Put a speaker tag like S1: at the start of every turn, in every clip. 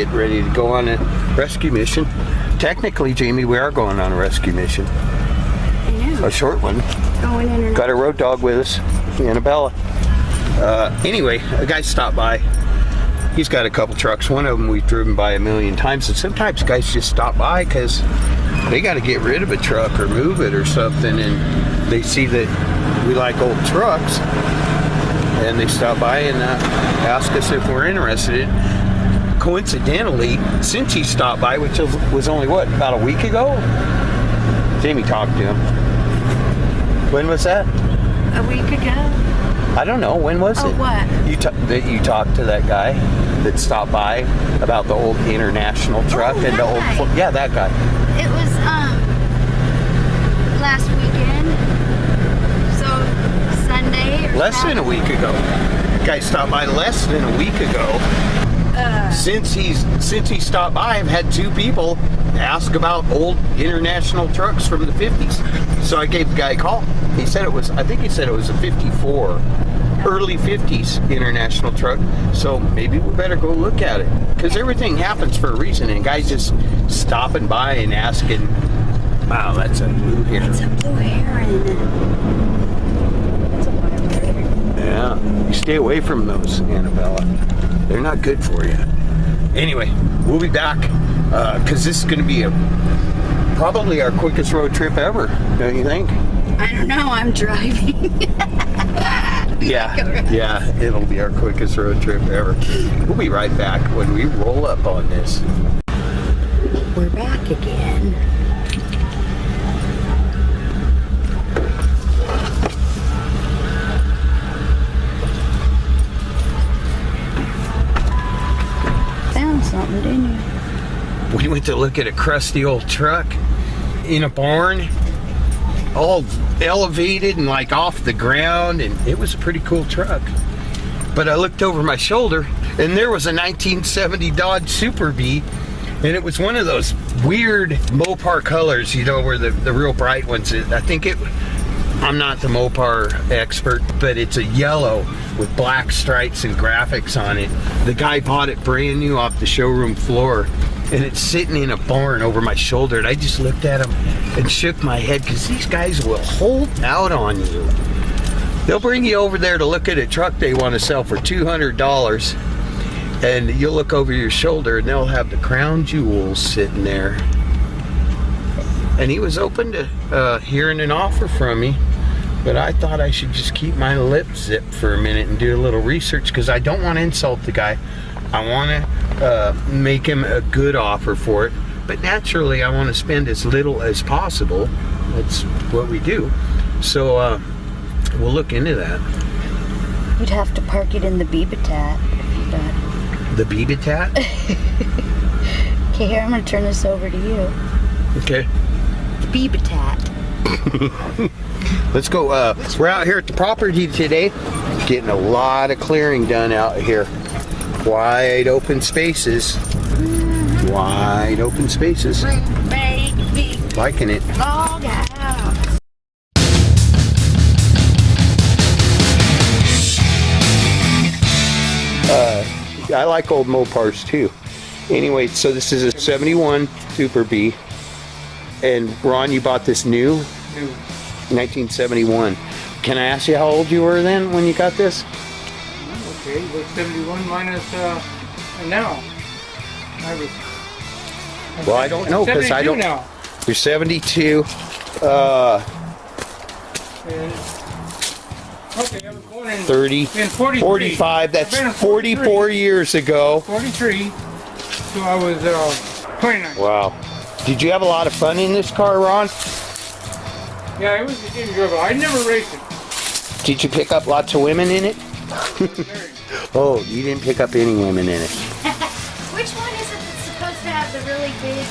S1: get ready to go on a rescue mission. Technically, Jamie, we are going on a rescue mission.
S2: I know.
S1: A short one.
S2: Going in.
S1: Got a road dog with us, Annabella. Anyway, a guy stopped by. He's got a couple trucks. One of them we've driven by a million times, and sometimes guys just stop by because they got to get rid of a truck or move it or something, and they see that we like old trucks, and they stop by and ask us if we're interested. Coincidentally, since he stopped by, which was only, what, about a week ago? Jamie talked to him. When was that?
S2: A week ago.
S1: I don't know. When was it?
S2: Oh, what?
S1: You talked to that guy that stopped by about the old International truck and the old... Yeah, that guy.
S2: It was, last weekend. So, Sunday or
S1: Less than a week ago. Guy stopped by less than a week ago. Since he stopped by, I've had two people ask about old International trucks from the 50s. So I gave the guy a call. He said it was, I think he said it was a 54, early 50s International truck. So maybe we better go look at it. Because everything happens for a reason, and guys just stopping by and asking, wow, that's a blue heron.
S2: It's a blue heron. That's a wild heron.
S1: Yeah, you stay away from those, Annabella. They're not good for you. Anyway, we'll be back because this is going to be probably our quickest road trip ever, don't you think?
S2: I don't know, I'm driving.
S1: Yeah, it'll be our quickest road trip ever. We'll be right back when we roll up on this.
S2: We're back again. Found something, didn't you?
S1: We went to look at a crusty old truck in a barn, all elevated and like off the ground, and it was a pretty cool truck. But I looked over my shoulder and there was a 1970 Dodge Superbee, and it was one of those weird Mopar colors, you know, where the real bright ones. I'm not the Mopar expert, but it's a yellow with black stripes and graphics on it. The guy bought it brand new off the showroom floor, and it's sitting in a barn over my shoulder, and I just looked at him and shook my head, because these guys will hold out on you. They'll bring you over there to look at a truck they want to sell for $200, and you'll look over your shoulder and they'll have the crown jewels sitting there. And he was open to hearing an offer from me, but I thought I should just keep my lips zipped for a minute and do a little research, because I don't want to insult the guy. I want to make him a good offer for it, but naturally I want to spend as little as possible. That's what we do. So we'll look into that.
S2: You'd have to park it in the Beavitat if you got
S1: The Beavitat?
S2: Okay, here, I'm going to turn this over to you.
S1: Okay.
S2: The Beavitat.
S1: Let's go. We're out here at the property today, getting a lot of clearing done out here. Wide open spaces. Wide open spaces. Liking it.
S2: Oh, yeah.
S1: I like old Mopars too. Anyway, so this is a 71 Superbee. And Ron, you bought this new?
S3: New.
S1: 1971. Can I ask you how old you were then when you got this?
S3: Okay, well, 71 minus now.
S1: Well, I don't know, because I don't.
S3: Now.
S1: You're 72.
S3: Okay, I was born in
S1: 30, 45. That's 44 years ago.
S3: 43. So I was 29.
S1: Wow. Did you have a lot of fun in this car, Ron?
S3: Yeah, it was enjoyable. I never raced it.
S1: Did you pick up lots of women in it? Oh, you didn't pick up any women in it.
S2: Which one is it that's supposed to have the really big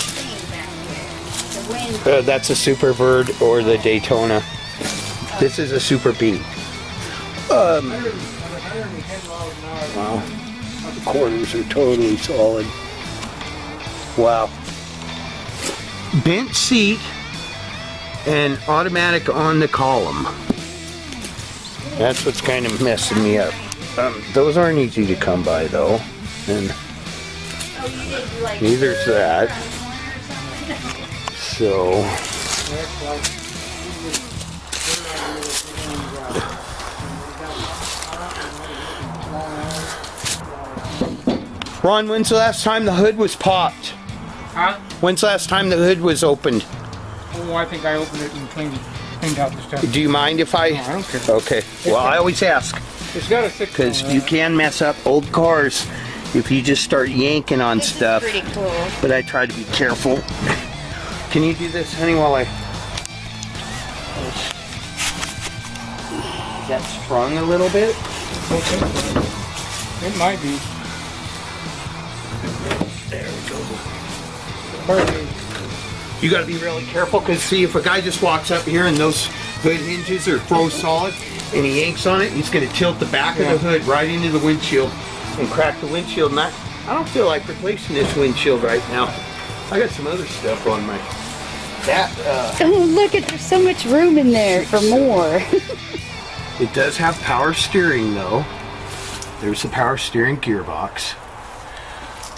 S2: thing back here? The wind.
S1: That's a Superbird or the Daytona. This is a Superbee. Wow. The corners are totally solid. Wow. Bench seat and automatic on the column. That's what's kind of messing me up. Those aren't easy to come by though. And Neither's that. So. Ron, when's the last time the hood was popped?
S3: Huh?
S1: When's the last time the hood was opened?
S3: Oh, I think I opened it and cleaned out the stuff.
S1: Do you mind if I?
S3: No, I don't care.
S1: Okay. Well, I always ask.
S3: It's got a 6
S1: Because you can mess up old cars if you just start yanking on
S2: This
S1: stuff.
S2: is pretty cool.
S1: But I try to be careful. Can you do this, honey, while I... Is that sprung a little bit?
S3: It might be.
S1: There we go.
S3: Perfect.
S1: You got to be really careful because see, if a guy just walks up here and those hood hinges are froze solid and he yanks on it, he's going to tilt the back of the hood right into the windshield and crack the windshield. And I don't feel like replacing this windshield right now. I got some other stuff on my...
S2: Oh, look, there's so much room in there for more.
S1: It does have power steering though. There's the power steering gearbox.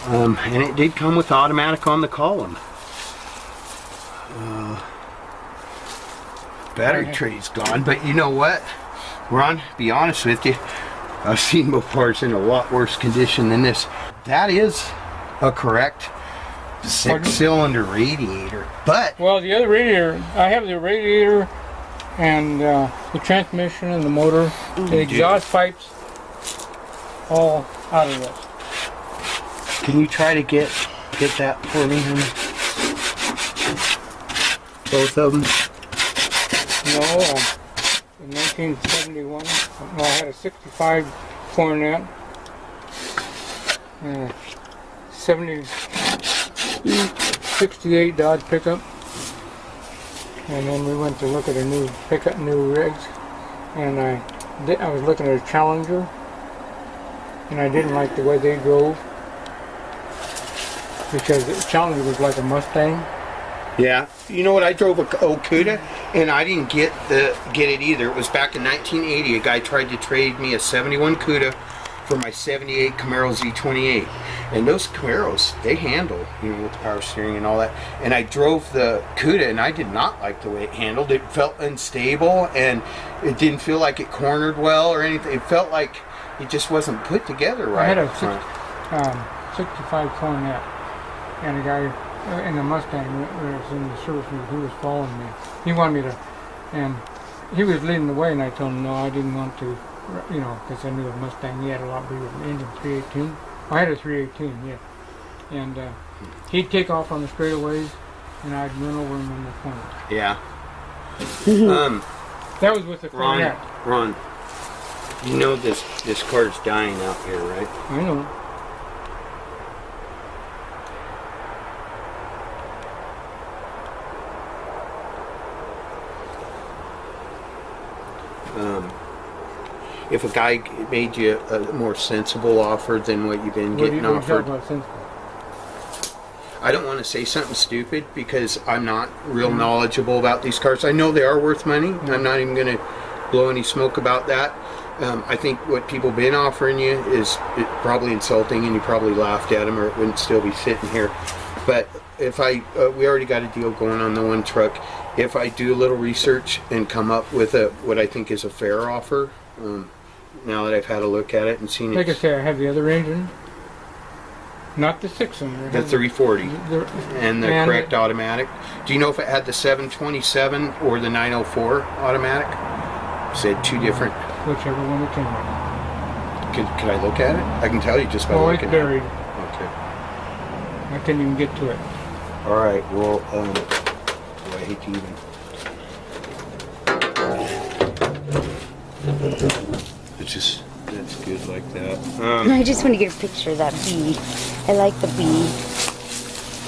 S1: And it did come with automatic on the column. Battery tray's gone, but you know what, Ron, be honest with you, I've seen Mopars in a lot worse condition than this. That is a correct 6-cylinder radiator, but...
S3: Well, the other radiator, I have the radiator and the transmission and the motor, the exhaust pipes, all out of this.
S1: Can you try to get that for me, honey? Both of them?
S3: No, in 1971, well, I had a 65 Coronet, 68 Dodge Pickup, and then we went to look at a new pickup, new rigs, and I was looking at a Challenger, and I didn't like the way they drove, because the Challenger was like a Mustang.
S1: Yeah, you know what? I drove a old Cuda, and I didn't get it either. It was back in 1980. A guy tried to trade me a '71 Cuda for my '78 Camaro Z28, and those Camaros, they handle, you know, with the power steering and all that. And I drove the Cuda, and I did not like the way it handled. It felt unstable, and it didn't feel like it cornered well or anything. It felt like it just wasn't put together right.
S3: I had a 65 Coronet, and a guy in the Mustang was in the service, he was following me. He wanted me to, and he was leading the way, and I told him no, I didn't want to, you know, because I knew the Mustang, he had a lot bigger engine, 318. I had a 318, yeah. And he'd take off on the straightaways, and I'd run over him in the corner.
S1: Yeah.
S3: That was with the Coronet.
S1: Ron, you know this car's dying out here, right?
S3: I know.
S1: If a guy made you a more sensible offer than what you've been getting offered, I don't want to say something stupid because I'm not real knowledgeable about these cars. I know they are worth money. I'm not even going to blow any smoke about that. I think what people been offering you is probably insulting, and you probably laughed at them, or it wouldn't still be sitting here. But if we already got a deal going on the one truck. If I do a little research and come up with what I think is a fair offer, now that I've had a look at it and seen it.
S3: Like I say, I have the other engine, not the 6-cylinder.
S1: The 340 and the correct automatic. Do you know if it had the 727 or the 904 automatic? Said two different.
S3: Whichever one it came with.
S1: Could I look at it? I can tell you just by looking
S3: it's buried.
S1: Okay.
S3: I couldn't even get to it.
S1: All right. Well, I hate to even. That's good like that.
S2: I just want to get a picture of that bee. I like the bee.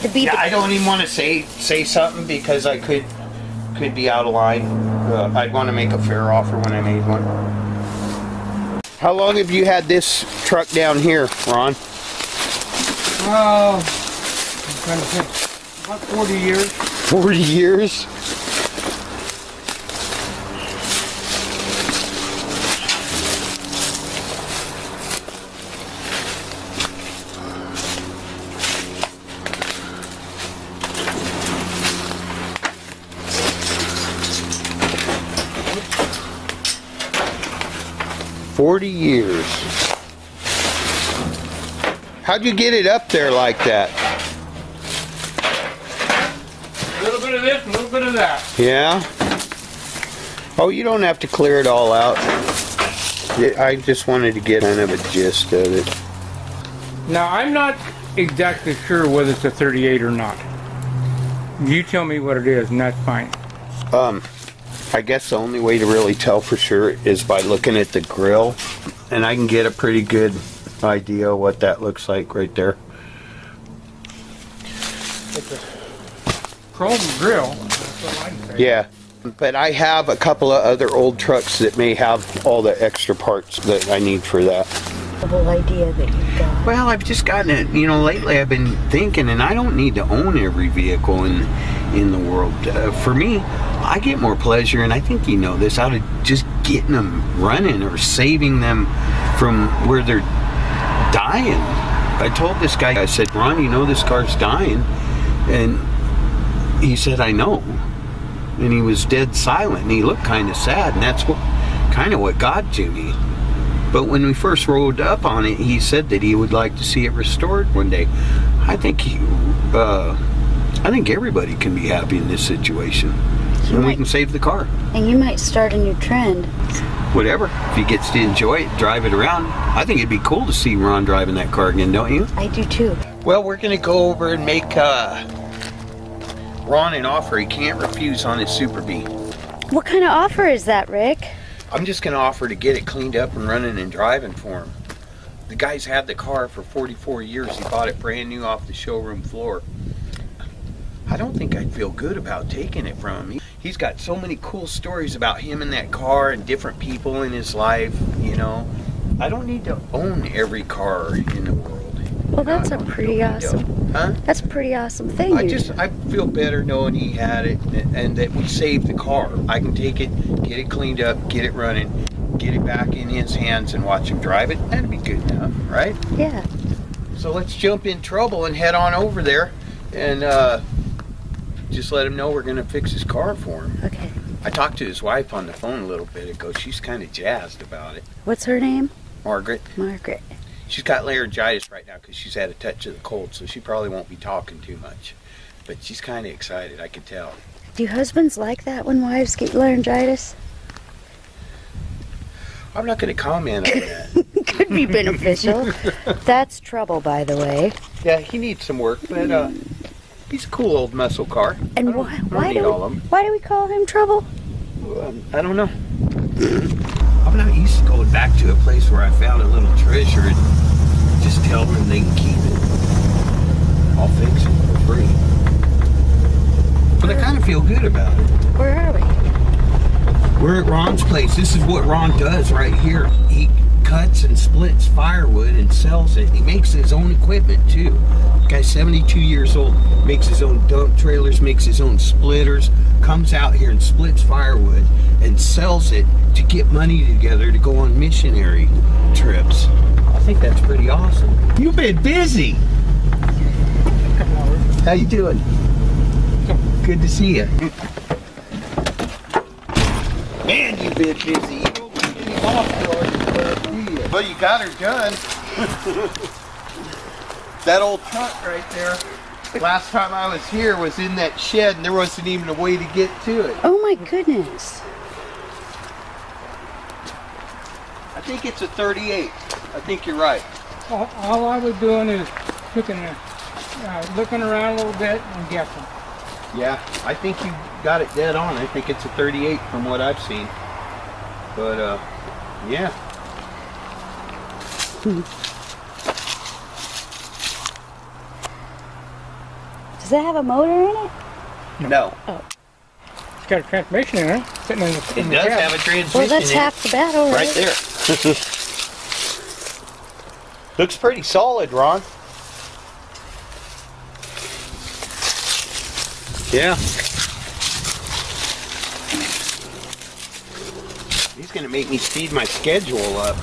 S2: The bee.
S1: Yeah, I don't even want to say something because I could be out of line. I'd want to make a fair offer when I made one. How long have you had this truck down here, Ron?
S3: Oh, I'm trying to think. About 40 years.
S1: 40 years? 40 years. How'd you get it up there like that?
S3: A little bit of this, a little bit of that.
S1: Yeah? Oh, you don't have to clear it all out. I just wanted to get kind of a gist of it.
S3: Now, I'm not exactly sure whether it's a 38 or not. You tell me what it is, and that's fine.
S1: I guess the only way to really tell for sure is by looking at the grill, and I can get a pretty good idea what that looks like right there.
S3: It's a chrome grill. That's what I'd say.
S1: Yeah, but I have a couple of other old trucks that may have all the extra parts that I need for that.
S2: The whole idea that you've got.
S1: Well, I've just gotten it, you know, lately I've been thinking, and I don't need to own every vehicle in the world. For me, I get more pleasure, and I think you know this, out of just getting them running or saving them from where they're dying. I told this guy, I said, Ron, you know this car's dying? And he said, I know. And he was dead silent, and he looked kind of sad, and that's kind of what got to me. But when we first rode up on it, he said that he would like to see it restored one day. I think everybody can be happy in this situation, and we can save the car.
S2: And you might start a new trend.
S1: Whatever. If he gets to enjoy it, drive it around. I think it'd be cool to see Ron driving that car again, don't you?
S2: I do too.
S1: Well, we're gonna go over and make Ron an offer he can't refuse on his Superbee.
S2: What kind of offer is that, Rick?
S1: I'm just gonna offer to get it cleaned up and running and driving for him. The guy's had the car for 44 years. He bought it brand new off the showroom floor. I don't think I'd feel good about taking it from him. He's got so many cool stories about him and that car and different people in his life, you know. I don't need to own every car in the world.
S2: Well, that's a pretty awesome.
S1: Huh?
S2: That's a pretty awesome thing.
S1: I feel better knowing he had it and that we saved the car. I can take it, get it cleaned up, get it running, get it back in his hands and watch him drive it. That'd be good enough, right?
S2: Yeah.
S1: So let's jump in trouble and head on over there and just let him know we're gonna fix his car for him.
S2: Okay.
S1: I talked to his wife on the phone a little bit ago. She's kind of jazzed about it.
S2: What's her name?
S1: Margaret.
S2: Margaret.
S1: She's got laryngitis right now because she's had a touch of the cold, so she probably won't be talking too much. But she's kind of excited, I can tell.
S2: Do husbands like that when wives get laryngitis?
S1: I'm not going to comment on that.
S2: Could be beneficial. That's trouble, by the way.
S1: Yeah, he needs some work, but he's a cool old muscle car.
S2: And why do we call him Trouble?
S1: I don't know. I'm not used to going back to a place where I found a little treasure and just tell them they can keep it. I'll fix it for free. But I kind of feel good about it.
S2: Where are we?
S1: We're at Ron's place. This is what Ron does right here. He cuts and splits firewood and sells it. He makes his own equipment too. The guy's 72 years old, makes his own dump trailers, makes his own splitters, comes out here and splits firewood and sells it to get money together to go on missionary trips. I think that's pretty awesome. You've been busy. How you doing? Good to see you. Man, you've been busy. You don't need any off hours, do you? Well, you got her done. That old truck right there, last time I was here, was in that shed and there wasn't even a way to get to it.
S2: Oh my goodness.
S1: I think it's a 38. I think you're right.
S3: All I was doing is looking around a little bit and guessing.
S1: Yeah, I think you got it dead on. I think it's a 38 from what I've seen. But, yeah.
S2: Does it have a motor in it?
S1: No.
S2: Oh.
S3: It's got a transmission in it, sitting in the
S1: It does
S3: cab.
S1: have a transmission
S2: Well, that's
S1: in it.
S2: half the battle,
S1: Right there. Looks pretty solid, Ron. Yeah. He's gonna make me speed my schedule up.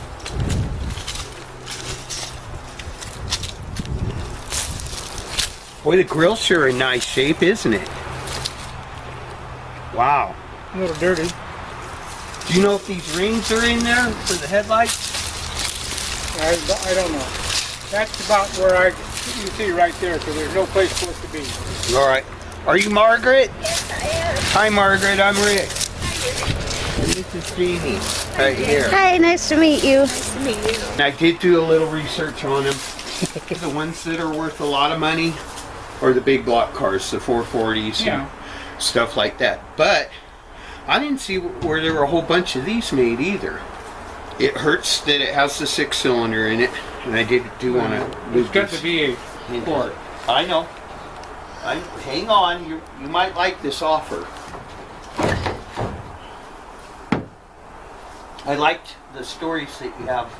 S1: Boy, the grill's sure in nice shape, isn't it? Wow.
S3: A little dirty.
S1: Do you know if these rings are in there for the headlights?
S3: I don't know. That's about where you see right there, so there's no place for it to be.
S1: All right. Are you Margaret? Yes, I am. Hi, Margaret. I'm Rick. And this is Jamie, right here.
S2: Hi, nice to meet you.
S4: Nice to meet you.
S1: And I did do a little research on them. The ones that are worth a lot of money are the big block cars, the 440s and stuff like that. But I didn't see where there were a whole bunch of these made either. It hurts that it has the 6-cylinder in it, and I do want to.
S3: It's got to be a Ford.
S1: I know. Hang on, you might like this offer. I liked the stories that you have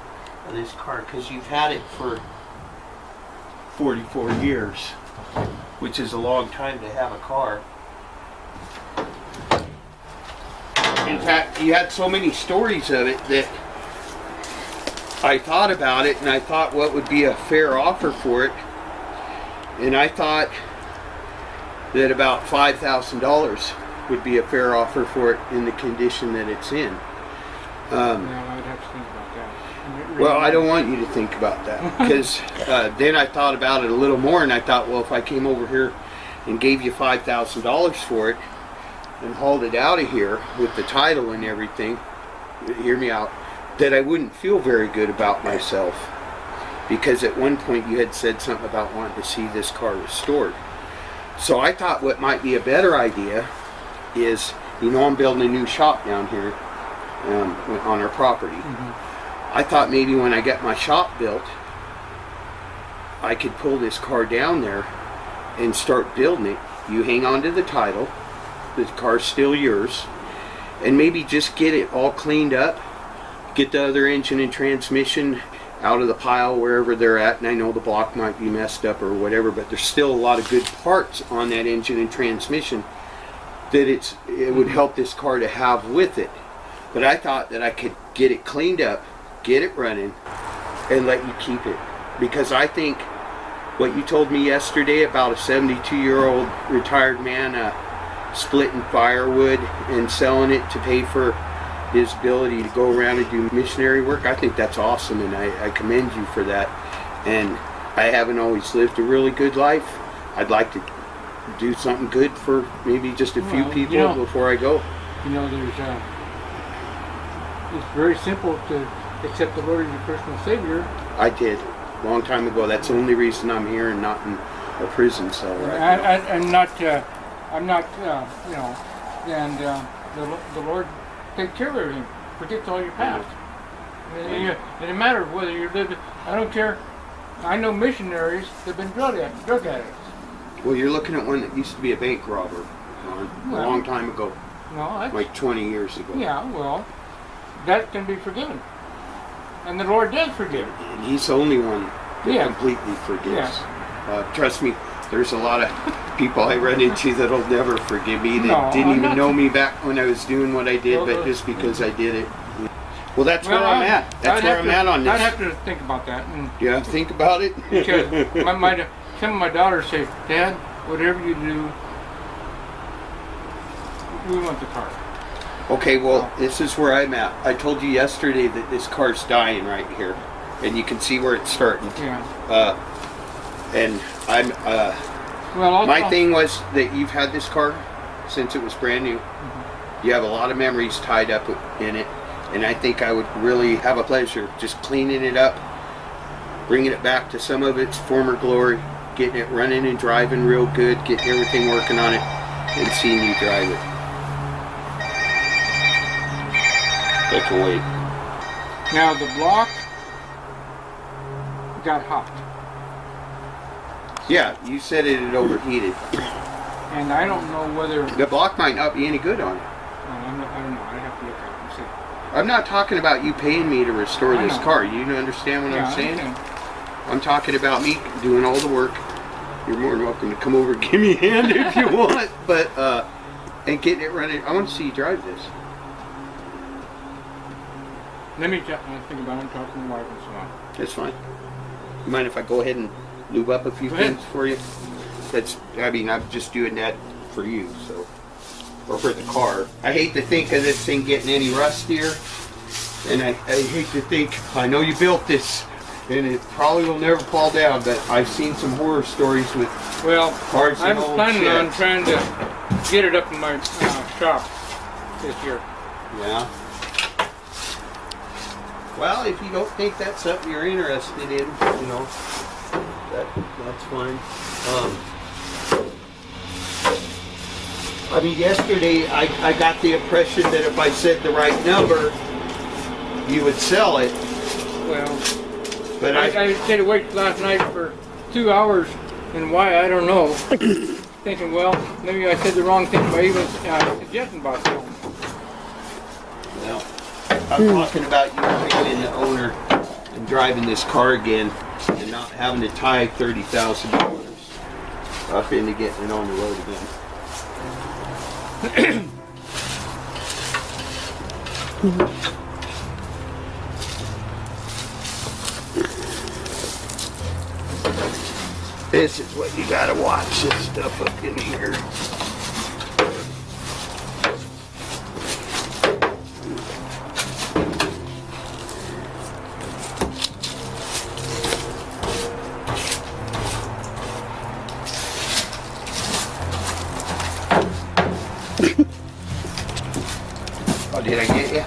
S1: of this car because you've had it for 44 years, which is a long time to have a car. In fact, you had so many stories of it that I thought about it, and I thought what would be a fair offer for it, and I thought that about $5,000 would be a fair offer for it in the condition that it's in.
S3: I'd have to think about that.
S1: Well, I don't want you to think about that, because then I thought about it a little more, and I thought, well, if I came over here and gave you $5,000 for it and hauled it out of here with the title and everything, hear me out, that I wouldn't feel very good about myself, because at one point you had said something about wanting to see this car restored. So I thought what might be a better idea is, you know, I'm building a new shop down here on our property. I thought maybe when I get my shop built, I could pull this car down there and start building it. You hang on to the title, the car's still yours, and maybe just get it all cleaned up, get the other engine and transmission out of the pile wherever they're at, and I know the block might be messed up or whatever, but there's still a lot of good parts on that engine and transmission that it would help this car to have with it. But I thought that I could get it cleaned up, get it running, and let you keep it. Because I think what you told me yesterday about a 72-year-old retired man splitting firewood and selling it to pay for his ability to go around and do missionary work, I think that's awesome, and I commend you for that. And I haven't always lived a really good life. I'd like to do something good for maybe just a few people before I go.
S3: You know, it's very simple to accept the Lord as your personal Savior.
S1: I did, a long time ago. That's the only reason I'm here and not in a prison cell right now.
S3: I'm not, you know, and the Lord takes care of everything, forgets all your past. It doesn't matter whether you live, I don't care. I know missionaries that have been drug addicts.
S1: Well, you're looking at one that used to be a bank robber a long time ago.
S3: Well,
S1: like 20 years ago.
S3: Yeah, well, that can be forgiven. And the Lord does forgive.
S1: And He's the only one that completely forgives. Trust me, there's a lot of people I run into that'll never forgive me, that didn't even know me back when I was doing what I did, but just because I did it. Well, that's where I'm at. That's where I'm at on this.
S3: I'd have to think about that.
S1: You have to think about it?
S3: Because some of my daughters say, Dad, whatever you do, we want the car.
S1: Okay, well, this is where I'm at. I told you yesterday that this car's dying right here, and you can see where it's starting.
S3: Yeah.
S1: And I'm. My thing was that you've had this car since it was brand new. You have a lot of memories tied up in it, and I think I would really have a pleasure just cleaning it up, bringing it back to some of its former glory, getting it running and driving real good, getting everything working on it, and seeing you drive it. That's a wait.
S3: Now the block got hot.
S1: Yeah, you said it had overheated.
S3: And I don't know whether...
S1: The block might not be any good on it.
S3: I don't know. I'd have to look at it and see.
S1: I'm not talking about you paying me to restore this car. You understand what I'm saying? I'm talking about me doing all the work. You're more than welcome to come over and give me a hand if you want. But, and getting it running. I want to see you drive this.
S3: Let me think about it and talk to my wife and so on.
S1: That's fine. You mind if I go ahead and lube up a few things for you? I'm just doing that for you, so, or for the car. I hate to think of this thing getting any rustier, and I hate to think, I know you built this And it probably will never fall down, but I've seen some horror stories with cars
S3: I'm
S1: and old
S3: planning on
S1: sheds.
S3: trying to get it up in my shop this year.
S1: Yeah. Well, if you don't think that's something you're interested in, you know, that's fine. I mean, yesterday I got the impression that if I said the right number, you would sell it.
S3: Well,
S1: But
S3: I stayed awake last night for 2 hours, and why, I don't know. Thinking, well, maybe I said the wrong thing by even suggesting about it.
S1: Well, I'm talking about you being the owner and driving this car again and not having to tie $30,000 up into getting it on the road again. This is what you gotta watch, this stuff up in here. Oh, did I get you?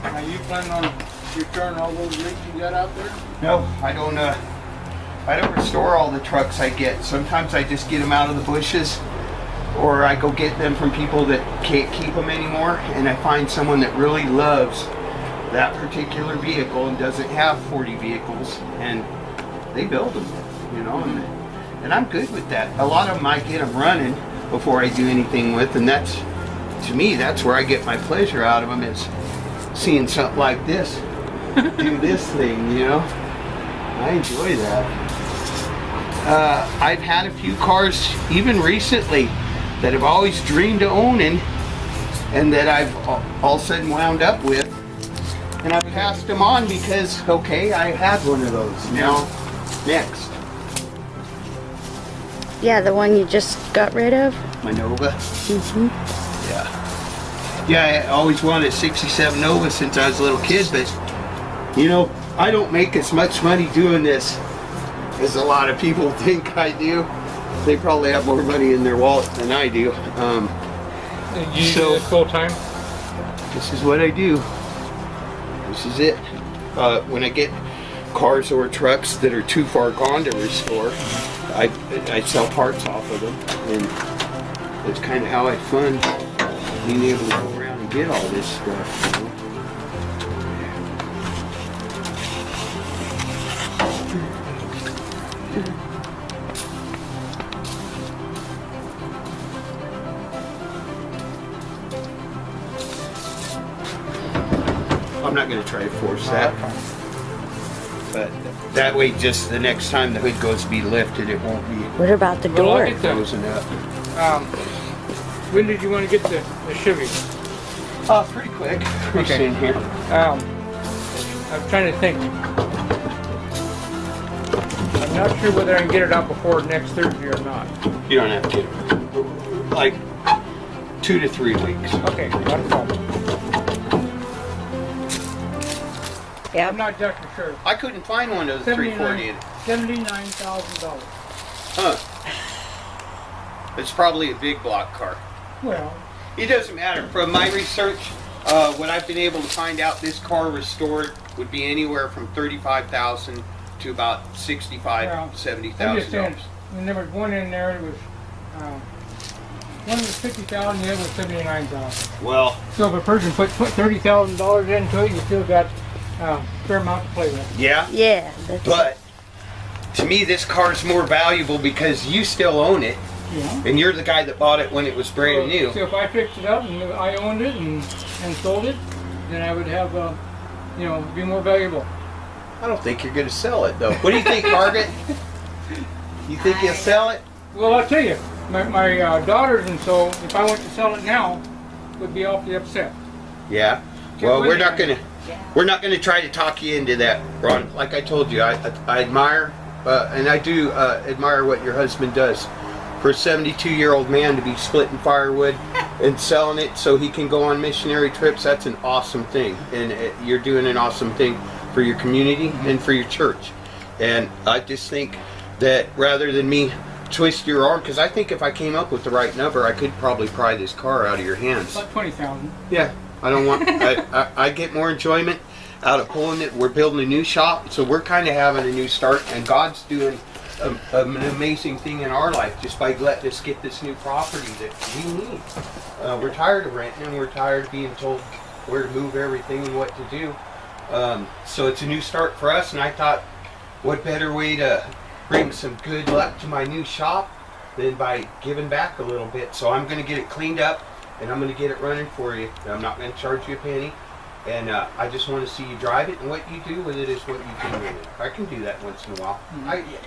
S3: Are you planning on returning all those rigs you got out there?
S1: No, I don't restore all the trucks I get. Sometimes I just get them out of the bushes, or I go get them from people that can't keep them anymore, and I find someone that really loves that particular vehicle and doesn't have 40 vehicles, and they build them, you know, and I'm good with that. A lot of them I get them running before I do anything with, and that's, to me, that's where I get my pleasure out of them, is seeing something like this do this thing, you know. I enjoy that. I've had a few cars even recently that I've always dreamed of owning, and that I've all of a sudden wound up with, and I passed them on because, okay, I had one of those. Now, next.
S2: Yeah, the one you just got rid of.
S1: My Nova.
S2: Mm-hmm.
S1: Yeah. Yeah, I always wanted a 67 Nova since I was a little kid, but, you know, I don't make as much money doing this as a lot of people think I do. They probably have more money in their wallet than I do.
S3: You do this full time?
S1: This is what I do. This is it. When I get cars or trucks that are too far gone to restore, I sell parts off of them, and that's kind of how I fund being able to go around and get all this stuff. You know? I'm not going to try to force that, but that way, just the next time the hood goes to be lifted, it won't be
S2: What about the door?
S1: frozen up.
S3: When did you want to get the Chevy?
S1: Pretty quick. Pretty
S3: Okay.
S1: soon here.
S3: I'm trying to think. I'm not sure whether I can get it out before next Thursday or not.
S1: You don't have to get it. Like 2 to 3 weeks.
S3: Okay, not a problem.
S2: Yeah.
S3: I'm not exactly sure.
S1: I couldn't find one of the 340.
S3: $79,000.
S1: Huh. It's probably a big block car.
S3: Well,
S1: It doesn't matter. From my research, what I've been able to find out, this car restored would be anywhere from $35,000 to about $65,000,
S3: well, I'm just saying,
S1: $70,000.
S3: when there was one in there, it was one was $50,000, the other was $79,000.
S1: Well,
S3: So if a person put $30,000 into it, you still got a fair amount to play with.
S1: yeah.
S2: Yeah. That's,
S1: But to me, this car's more valuable because you still own it,
S3: Yeah.
S1: and you're the guy that bought it when it was brand new.
S3: So if I fixed it up and I owned it and sold it, then I would have, you know, be more valuable.
S1: I don't think you're going to sell it, though. What do you think, Margaret? You think you'll sell it?
S3: Well, I'll tell you, my daughters and so, if I went to sell it now, would be awfully upset.
S1: Yeah. Well, we're not going to try to talk you into that, Ron. Like I told you, I admire and I do admire what your husband does. For a 72-year-old man to be splitting firewood and selling it so he can go on missionary trips, that's an awesome thing. And you're doing an awesome thing for your community and for your church. And I just think that rather than me twist your arm, because I think if I came up with the right number, I could probably pry this car out of your hands.
S3: About 20,000.
S1: Yeah, I don't want. I get more enjoyment out of pulling it. We're building a new shop, so we're kind of having a new start, and God's doing an amazing thing in our life just by letting us get this new property that we need. We're tired of renting, and we're tired of being told where to move everything and what to do. So it's a new start for us, and I thought, what better way to bring some good luck to my new shop than by giving back a little bit. So I'm going to get it cleaned up, and I'm going to get it running for you. I'm not going to charge you a penny. And I just want to see you drive it, and what you do with it is what you do with it. I can do that once in a while.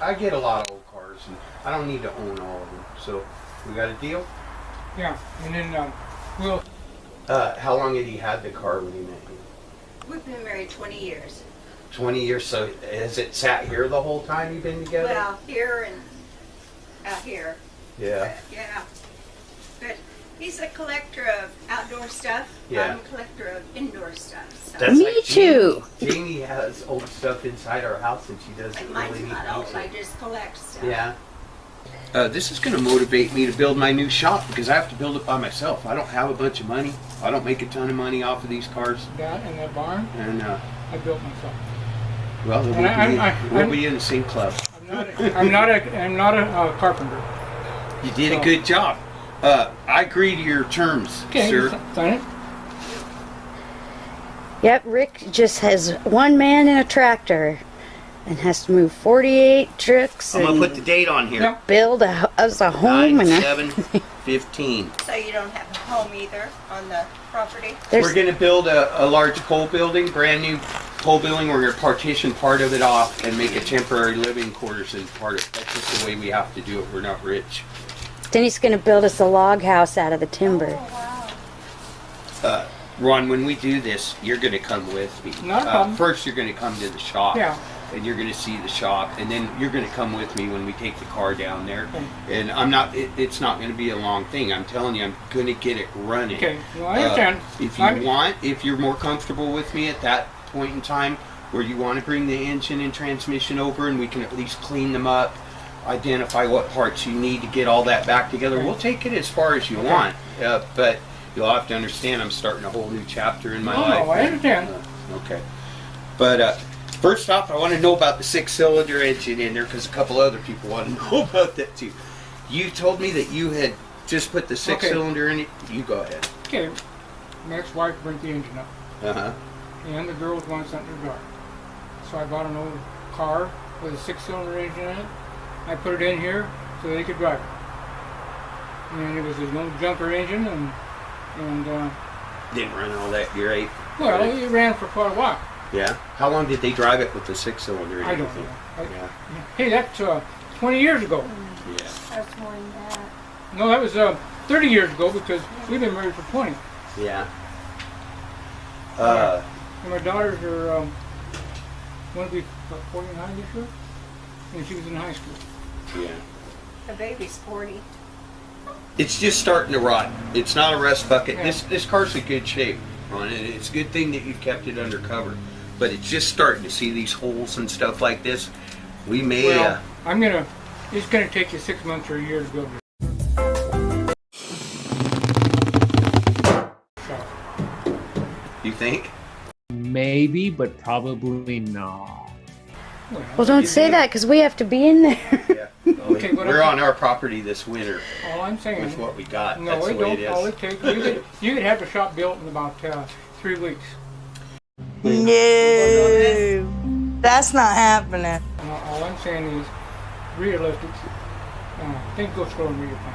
S1: I get a lot of old cars, and I don't need to own all of them. So, we got a deal?
S3: Yeah, and then we'll...
S1: How long had he had the car when he met you?
S4: We've been married 20 years.
S1: 20 years, so has it sat here the whole time you've been together?
S4: Well, here and out here.
S1: Yeah.
S4: Yeah. But he's a collector of outdoor stuff.
S1: Yeah.
S4: I'm a collector of indoor stuff. So.
S1: That's
S2: Me
S1: like
S2: too.
S1: Jamie has old stuff inside our house, and she does
S4: And
S1: really
S4: mine's
S1: neat
S4: not old.
S1: things.
S4: I just collect stuff.
S1: Yeah. This is going to motivate me to build my new shop because I have to build it by myself. I don't have a bunch of money. I don't make a ton of money off of these cars.
S3: That and that barn,
S1: And,
S3: I built myself.
S1: well, we'll be in the same club.
S3: I'm not a carpenter.
S1: You did a good job. I agree to your terms,
S3: Okay,
S1: sir.
S3: sign it.
S2: Yep, Rick just has one man in a tractor and has to move 48 trucks
S1: I'm going
S2: and
S1: to put the date on here.
S3: Yep.
S2: build us a home. And
S1: 9/7/15.
S4: So you don't have a home either on the property?
S1: We're going to build a large pole building, brand new pole building. We're going to partition part of it off and make a temporary living quarters as part of it. That's just the way we have to do it. We're not rich.
S2: then he's going to build us a log house out of the timber.
S4: Oh, wow.
S1: Ron, when we do this, you're going to come with me.
S3: Not a problem.
S1: First, you're going to come to the shop.
S3: Yeah.
S1: And you're going to see the shop, and then you're going to come with me when we take the car down there.
S3: Okay.
S1: And I'm not. It's not going to be a long thing. I'm telling you, I'm going to get it running.
S3: Okay, well, I understand.
S1: If you want, if you're more comfortable with me at that point in time, where you want to bring the engine and transmission over, and we can at least clean them up, identify what parts you need to get all that back together.
S3: Okay.
S1: We'll take it as far as you want, but you'll have to understand I'm starting a whole new chapter in my life.
S3: Oh, I understand.
S1: Okay. But first off, I want to know about the 6-cylinder engine in there because a couple other people want to know about that too. You told me that you had just put the 6-cylinder in it. You go ahead.
S3: Okay, my ex-wife brings the engine up,
S1: Uh-huh.
S3: and the girls want something to drive. So I bought an old car with a 6-cylinder engine in it. I put it in here so they could drive it. And it was an old junker engine, and
S1: Didn't run all that great.
S3: well, it ran for quite a while.
S1: Yeah. How long did they drive it with the 6-cylinder?
S3: I don't know.
S1: Yeah.
S3: Hey, that's 20 years ago.
S1: Yeah.
S4: That's more than that.
S3: No, that was 30 years ago because we've been married for 20.
S1: Yeah.
S3: And my daughters are going to be about 49 this year, and she was in high school.
S1: Yeah.
S4: The baby's 40.
S1: It's just starting to rot. It's not a rust bucket.
S3: Yeah.
S1: This car's in good shape, Ron, and it's a good thing that you've kept it under cover. But it's just starting to see these holes and stuff like this. We may.
S3: Well, it's gonna take you 6 months or a year to build it.
S1: You think?
S5: Maybe, but probably not.
S2: Well, don't say that because we have to be in there.
S1: Yeah.
S3: Okay, what
S1: We're
S3: I'm-
S1: on our property this winter
S3: All I'm saying
S1: with what we got.
S3: no,
S1: That's
S3: it
S1: the way
S3: don't.
S1: it is.
S3: All it takes, you could have the shop built in about 3 weeks.
S6: No, that's not happening.
S3: All I'm saying is, realistic. Think go slow and read your plan.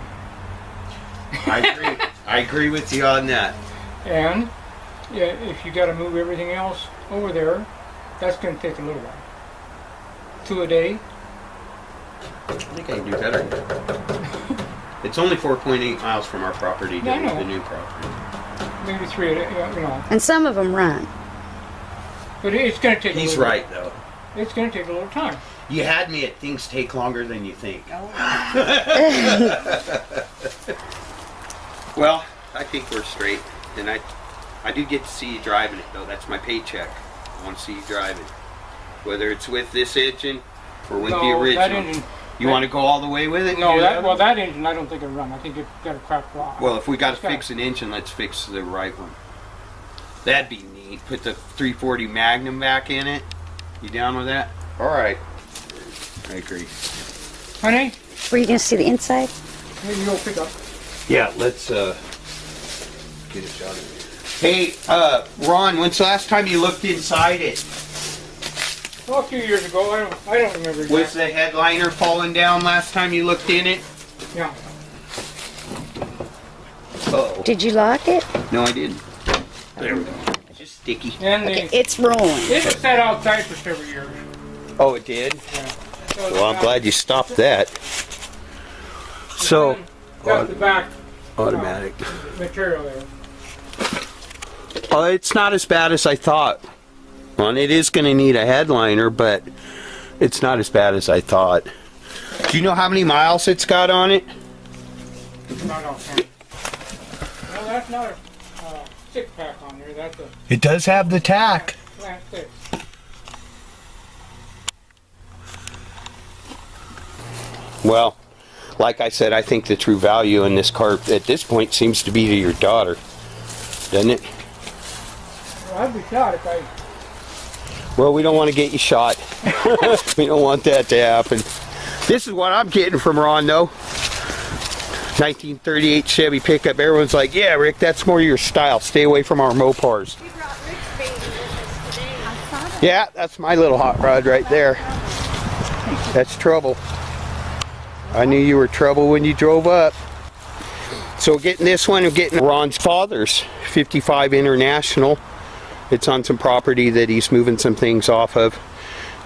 S1: I agree. I agree with you on that.
S3: And yeah, if you got to move everything else over there, that's going to take a little while. 2 a day.
S1: I think I can do better. It's only 4.8 miles from our property to
S3: Yeah, I know.
S1: the new property.
S3: Maybe 3 a day, you know.
S2: And some of them run.
S3: But it's going to take.
S1: He's
S3: a little
S1: right, though.
S3: It's going to take a little time.
S1: You had me at things take longer than you think. Well, I think we're straight, and I do get to see you driving it though. That's my paycheck. I want to see you driving, whether it's with this engine or with the original.
S3: That engine,
S1: you want to go all the way with it?
S3: No, that engine I don't think it'll run. I think it's got a cracked rod.
S1: Well, if we got to fix an engine, let's fix the right one. That'd be neat. Put the 340 Magnum back in it. You down with that? All right. I agree.
S3: Honey,
S2: Were you gonna see the inside?
S3: maybe you'll pick up.
S1: Yeah, let's get a shot of it. Hey, Ron, when's the last time you looked inside it?
S3: Well, a few years ago. I don't remember.
S1: Was the headliner falling down last time you looked in it?
S3: Yeah.
S1: Uh-oh.
S2: Did you lock it?
S1: No, I didn't. There we go. It's just sticky.
S3: And
S2: Okay, it's rolling.
S3: it was set outside for several years.
S1: Oh, it did?
S3: Yeah. So
S1: Well, I'm glad you stopped that. So,
S3: got the back
S1: automatic.
S3: material there.
S1: It's not as bad as I thought. Well, it is going to need a headliner, but it's not as bad as I thought. Do you know how many miles it's got on it?
S3: Not offhand. No, that's not a 6-pack on there. That's a
S1: It does have the tack.
S3: flat 6.
S1: Well, like I said, I think the true value in this car at this point seems to be to your daughter, doesn't it?
S3: Well, I'd be shot if I.
S1: Well, we don't want to get you shot. We don't want that to happen. This is what I'm getting from Ron, though. 1938 Chevy Pickup. Everyone's like, yeah, Rick, that's more your style. Stay away from our Mopars.
S4: We brought Rick's baby with us today. I saw that.
S1: Yeah, that's my little hot rod right there. That's trouble. I knew you were trouble when you drove up. So getting this one, I'm getting Ron's father's 55 International. It's on some property that he's moving some things off of.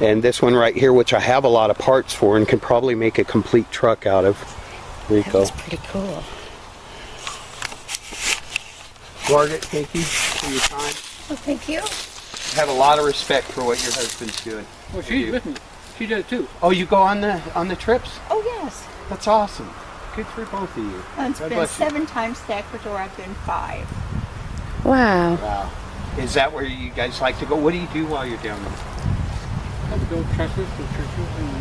S1: And this one right here, which I have a lot of parts for and can probably make a complete truck out of. There you go.
S2: That's pretty cool.
S1: Margaret, thank you for your time.
S4: Well, thank you.
S1: I have a lot of respect for what your husband's doing.
S3: Well, she's with me. She does too.
S1: Oh, you go on the trips?
S4: Oh, yes.
S1: That's awesome. Good for both of you.
S4: It's
S1: God
S4: been
S1: bless you.
S4: 7 times to Ecuador. I've been 5.
S2: Wow.
S1: Wow. Is that where you guys like to go? What do you do while you're down there?
S3: Help build trusses for churches and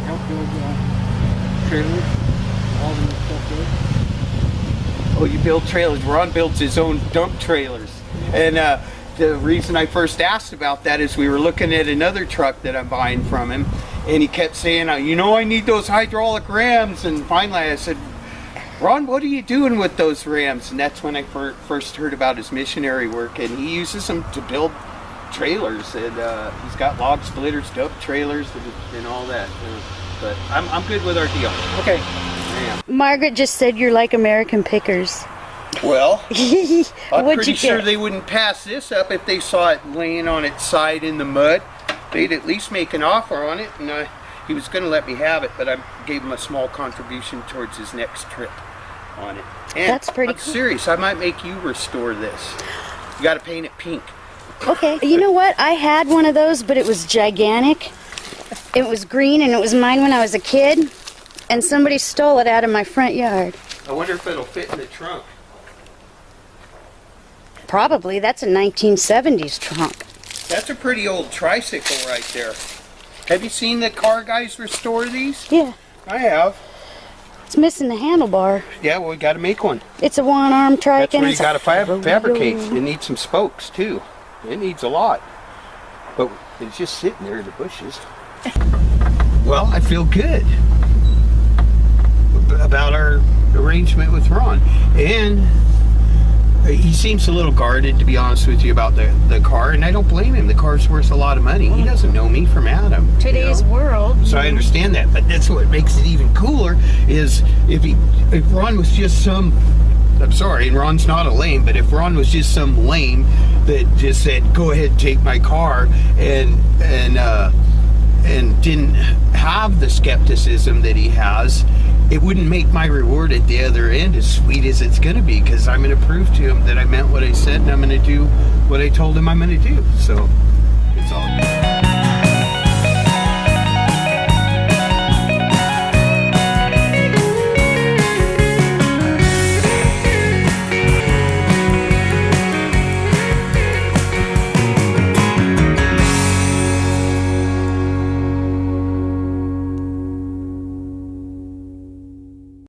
S3: help build trailers. All the stuff there.
S1: Oh, you build trailers. Ron builds his own dump trailers. And the reason I first asked about that is we were looking at another truck that I'm buying from him, and he kept saying, you know, I need those hydraulic rams. And finally I said, Ron, what are you doing with those rams? And that's when I first heard about his missionary work, and he uses them to build trailers, and he's got log splitters, dump trailers, and all that. But I'm good with our deal.
S3: Okay.
S1: I am.
S2: Margaret just said you're like American pickers.
S1: Well, I'm
S2: What'd
S1: pretty
S2: you
S1: sure
S2: get?
S1: they wouldn't pass this up if they saw it laying on its side in the mud. They'd at least make an offer on it, and he was going to let me have it, but I gave him a small contribution towards his next trip on it. And
S2: That's pretty
S1: I'm
S2: cool.
S1: serious. I might make you restore this. You got to paint it pink.
S2: Okay. You know what? I had one of those, but it was gigantic. It was green, and it was mine when I was a kid, and somebody stole it out of my front yard.
S1: I wonder if it'll fit in the trunk.
S2: Probably. That's a 1970s trunk.
S1: That's a pretty old tricycle right there. Have you seen the car guys restore these?
S2: Yeah.
S1: I have.
S2: It's missing the handlebar.
S1: Yeah, well, we got to make one.
S2: It's a one-arm trike.
S1: That's
S2: and
S1: where you
S2: it's a
S1: got to fabricate.
S2: rodeo.
S1: It needs some spokes too. It needs a lot. But it's just sitting there in the bushes. Well, I feel good about our arrangement with Ron. And he seems a little guarded, to be honest with you, about the car. And I don't blame him. The car's worth a lot of money. He doesn't know me from Adam.
S4: Today's world.
S1: So I understand that, but that's what makes it even cooler is if Ron was just some, I'm sorry, and Ron's not a lame, but if Ron was just some lame that just said, go ahead and take my car and didn't have the skepticism that he has, it wouldn't make my reward at the other end as sweet as it's going to be, because I'm going to prove to him that I meant what I said and I'm going to do what I told him I'm going to do. So